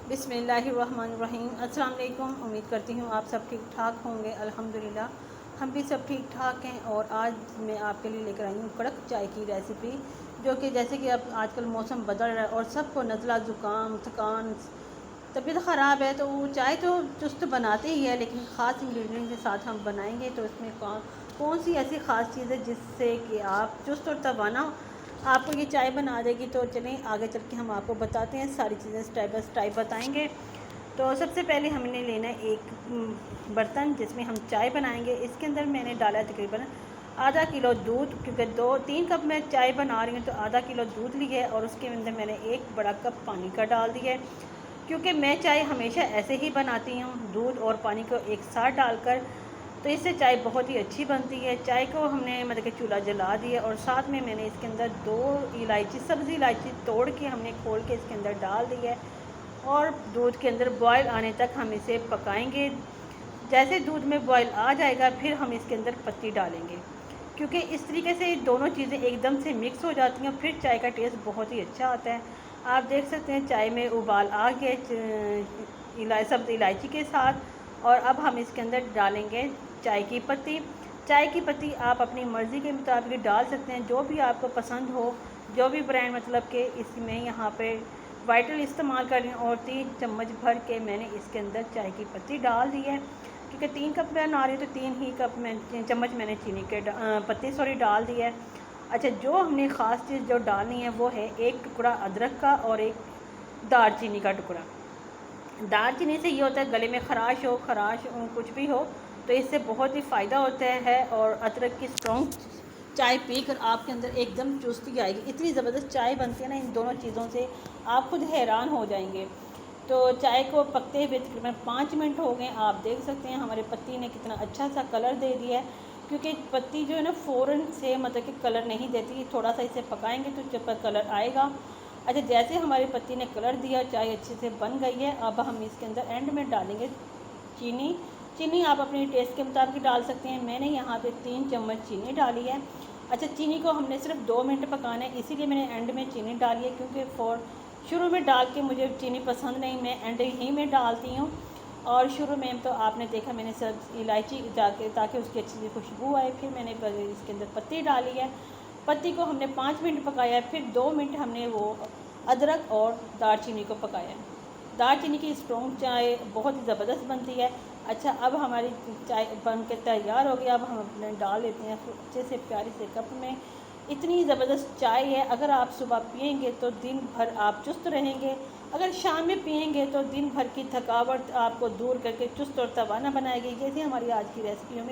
बिस्मिल्लाहिर्रहमानिर्रहीम। अस्सलाम वालेकुम। उम्मीद करती हूँ आप सब ठीक ठाक होंगे। अल्हम्दुलिल्लाह हम भी सब ठीक ठाक हैं। और आज मैं आपके लिए लेकर आई हूँ कड़क चाय की रेसिपी, जो कि जैसे कि अब आजकल मौसम बदल रहा है और सबको नज़ला ज़ुकाम थकान तबीयत ख़राब है, तो वो चाय तो चुस्त बनाते ही है, लेकिन ख़ास इंग्रेडिएंट के साथ हम बनाएंगे। तो इसमें कौन सी ऐसी ख़ास चीज़ है जिससे कि आप चुस्त और तवाना आपको ये चाय बना देगी। तो चलें आगे चल के हम आपको बताते हैं, सारी चीज़ें स्टेप बाय स्टेप बताएंगे। तो सबसे पहले हमने लेना है एक बर्तन जिसमें हम चाय बनाएंगे। इसके अंदर मैंने डाला है तकरीबन आधा किलो दूध, क्योंकि 2-3 कप मैं चाय बना रही हूँ, तो आधा किलो दूध लिया है। और उसके अंदर मैंने एक बड़ा कप पानी का डाल दिया है, क्योंकि मैं चाय हमेशा ऐसे ही बनाती हूँ, दूध और पानी को एक साथ डालकर। तो इससे चाय बहुत ही अच्छी बनती है। चाय को हमने मतलब कि चूल्हा जला दिया, और साथ में मैंने इसके अंदर 2 इलायची, सब्ज़ी इलायची तोड़ के हमने खोल के इसके अंदर डाल दी है। और दूध के अंदर बॉयल आने तक हम इसे पकाएंगे। जैसे दूध में बॉयल आ जाएगा, फिर हम इसके अंदर पत्ती डालेंगे, क्योंकि इस तरीके से दोनों चीज़ें एकदम से मिक्स हो जाती हैं, फिर चाय का टेस्ट बहुत ही अच्छा आता है। आप देख सकते हैं चाय में उबाल आ गया सब्ज़ी इलायची के साथ। और अब हम इसके अंदर डालेंगे चाय की पत्ती। चाय की पत्ती आप अपनी मर्ज़ी के मुताबिक डाल सकते हैं, जो भी आपको पसंद हो, जो भी ब्रांड, मतलब कि इसमें यहाँ पे वाइटल इस्तेमाल कर रही हूँ। और 3 चम्मच भर के मैंने इसके अंदर चाय की पत्ती डाल दी है, क्योंकि 3 कप मैं बना रही हूँ, तो 3 ही कप चम्मच मैंने चीनी के पत्ती डाल दी है। अच्छा, जो हमने ख़ास चीज़ जो डालनी है वो है एक टुकड़ा अदरक का और एक दालचीनी का टुकड़ा। दालचीनी से ये होता है गले में खराश कुछ भी हो, तो इससे बहुत ही फ़ायदा होता है। और अदरक की स्ट्रॉन्ग चाय पीकर आपके अंदर एकदम चुस्ती आएगी। इतनी ज़बरदस्त चाय बनती है ना इन दोनों चीज़ों से, आप खुद हैरान हो जाएंगे। तो चाय को पकते हुए तकरीबन 5 मिनट हो गए। आप देख सकते हैं हमारे पत्ती ने कितना अच्छा सा कलर दे दिया है, क्योंकि पत्ती जो है ना फ़ौरन से मतलब कि कलर नहीं देती, थोड़ा सा इसे पकाएंगे तो जब कलर आएगा। अच्छा, जैसे हमारी पत्ती ने कलर दिया, चाय अच्छे से बन गई है। अब हम इसके अंदर एंड में डालेंगे चीनी। चीनी आप अपने टेस्ट के मुताबिक डाल सकते हैं। मैंने यहाँ पे 3 चम्मच चीनी डाली है। अच्छा, चीनी को हमने सिर्फ 2 मिनट पकाना है, इसीलिए मैंने एंड में चीनी डाली है, क्योंकि शुरू में डाल के मुझे चीनी पसंद नहीं, मैं एंड ही में डालती हूँ। और शुरू में तो आपने देखा मैंने सब इलायची जाके ताकि उसकी अच्छी सी खुशबू आए, फिर मैंने इसके अंदर पत्ती डाली है। पत्ती को हमने 5 मिनट पकाया है, फिर 2 मिनट हमने वो अदरक और दालचीनी को पकाया है। दालचीनी की स्ट्रॉन्ग चाय बहुत ही ज़बरदस्त बनती है। अच्छा, अब हमारी चाय बन के तैयार हो गया। अब हम अपने डाल लेते हैं अच्छे से प्यारी से कप में। इतनी ज़बरदस्त चाय है, अगर आप सुबह पियेंगे तो दिन भर आप चुस्त रहेंगे। अगर शाम में पियेंगे तो दिन भर की थकावट आपको दूर करके चुस्त और तवाना बनाएगी। जैसे हमारी आज की रेसिपी में